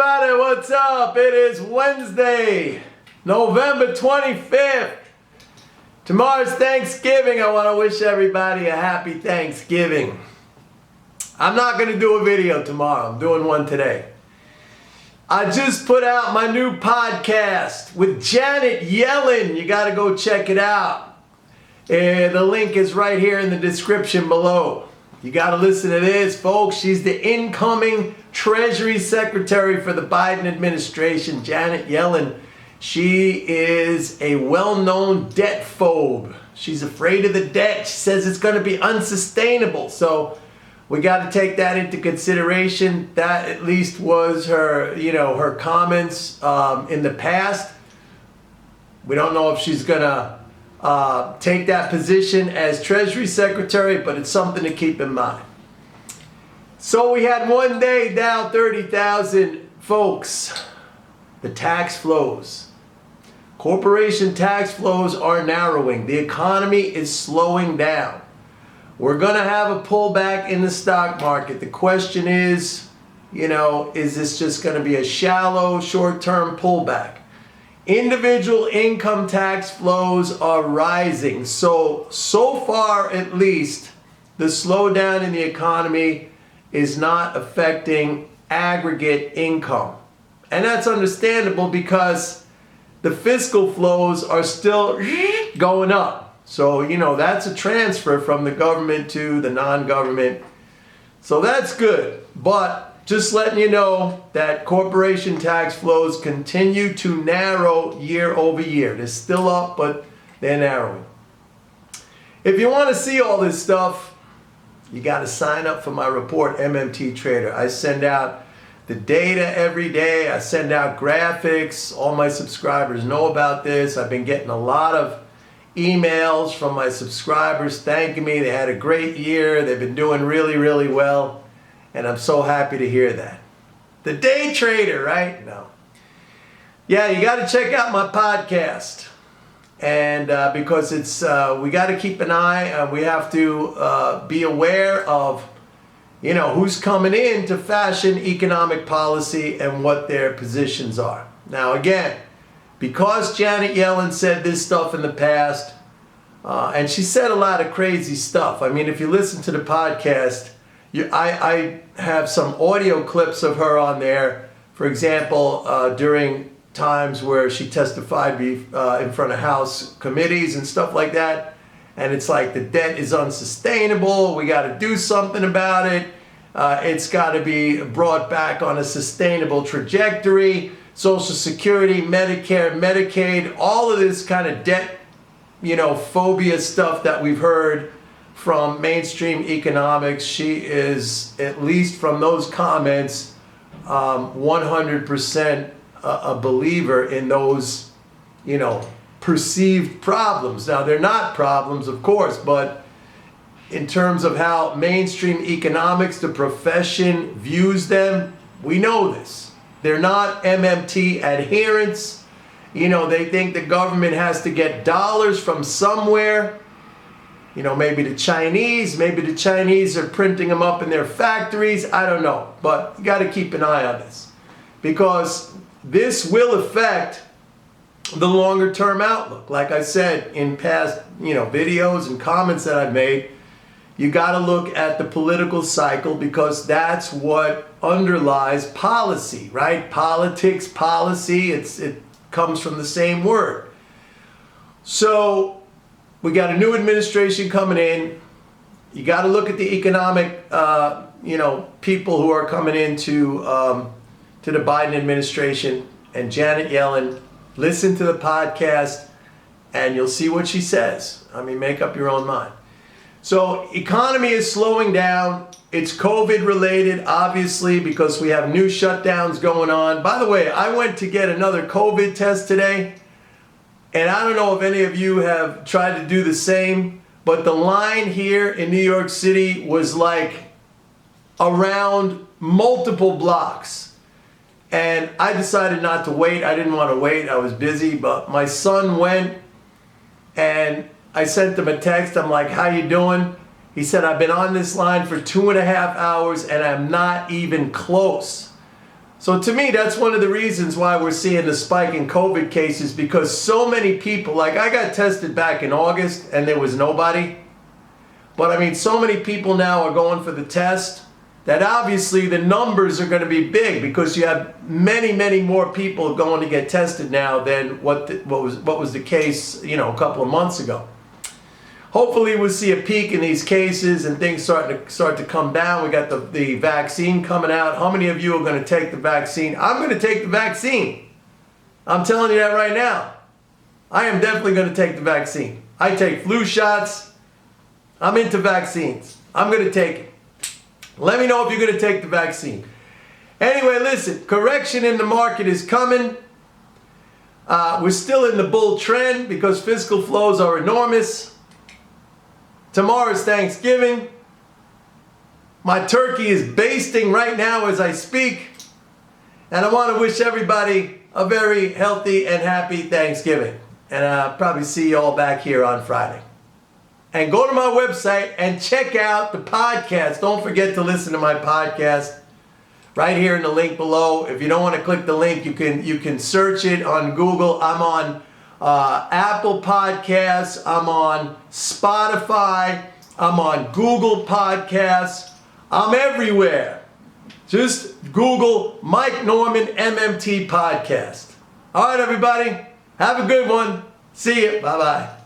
everybody, what's up? It is Wednesday, November 25th. Tomorrow's Thanksgiving. I want to wish everybody a happy Thanksgiving. I'm not going to do a video tomorrow. I'm doing one today. I just put out my new podcast with Janet Yellen. You got to go check it out. The link is right here in the description below. You got to listen to this, folks. She's the incoming Treasury Secretary for the Biden administration, Janet Yellen. She is a well-known debt phobe. She's afraid of the debt. She says it's going to be unsustainable. So we got to take that into consideration. That at least was her, her comments in the past. We don't know if she's going to take that position as Treasury Secretary, but it's something to keep in mind. So we had one day down 30,000 folks. The tax flows. Corporation tax flows are narrowing. The economy is slowing down. We're going to have a pullback in the stock market. The question is, is this just going to be a shallow, short-term pullback? Individual income tax flows are rising. So far at least, the slowdown in the economy is not affecting aggregate income. And that's understandable because the fiscal flows are still going up. So, that's a transfer from the government to the non-government. So that's good. But just letting you know that corporation tax flows continue to narrow year over year. They're still up, but they're narrowing. If you want to see all this stuff, you got to sign up for my report, MMT Trader. I send out the data every day. I send out graphics. All my subscribers know about this. I've been getting a lot of emails from my subscribers thanking me. They had a great year. They've been doing really, really well. And I'm so happy to hear that. The day trader, right? No. Yeah, you got to check out my podcast. And because it's, we got to keep an eye. We have to be aware of, who's coming in to fashion economic policy and what their positions are. Now, again, because Janet Yellen said this stuff in the past, and she said a lot of crazy stuff. I mean, if you listen to the podcast, I have some audio clips of her on there. For example, during times where she testified in front of House committees and stuff like that. And it's like the debt is unsustainable. We got to do something about it. It's got to be brought back on a sustainable trajectory. Social Security, Medicare, Medicaid, all of this kind of debt, phobia stuff that we've heard from mainstream economics. She is, at least from those comments, 100% a believer in those, perceived problems. Now, they're not problems, of course, but in terms of how mainstream economics, the profession, views them, we know this. They're not MMT adherents. They think the government has to get dollars from somewhere. Maybe the Chinese are printing them up in their factories. I don't know, but you got to keep an eye on this because this will affect the longer term outlook. Like I said in past, videos and comments that I've made, you got to look at the political cycle because that's what underlies policy, right? Politics, policy, it comes from the same word. So we got a new administration coming in. You got to look at the economic, people who are coming into to the Biden administration. And Janet Yellen, listen to the podcast, and you'll see what she says. I mean, make up your own mind. So, economy is slowing down. It's COVID related, obviously, because we have new shutdowns going on. By the way, I went to get another COVID test today. And I don't know if any of you have tried to do the same, but the line here in New York City was like around multiple blocks. And I decided not to wait. I didn't want to wait. I was busy, but my son went and I sent him a text. I'm like, how you doing? He said, I've been on this line for 2.5 hours and I'm not even close. So to me, that's one of the reasons why we're seeing the spike in COVID cases, because so many people, like I got tested back in August and there was nobody. But I mean, so many people now are going for the test that obviously the numbers are going to be big, because you have many, many more people going to get tested now than what was the case, you know, a couple of months ago. Hopefully we'll see a peak in these cases and things start to come down. We got the vaccine coming out. How many of you are going to take the vaccine? I'm going to take the vaccine. I'm telling you that right now. I am definitely going to take the vaccine. I take flu shots. I'm into vaccines. I'm going to take it. Let me know if you're going to take the vaccine. Anyway, listen, correction in the market is coming. We're still in the bull trend because fiscal flows are enormous. Tomorrow's Thanksgiving. My turkey is basting right now as I speak. And I want to wish everybody a very healthy and happy Thanksgiving. And I'll probably see you all back here on Friday. And go to my website and check out the podcast. Don't forget to listen to my podcast right here in the link below. If you don't want to click the link, you can search it on Google. I'm on Apple Podcasts. I'm on Spotify. I'm on Google Podcasts. I'm everywhere. Just Google Mike Norman MMT Podcast. All right, everybody. Have a good one. See you. Bye-bye.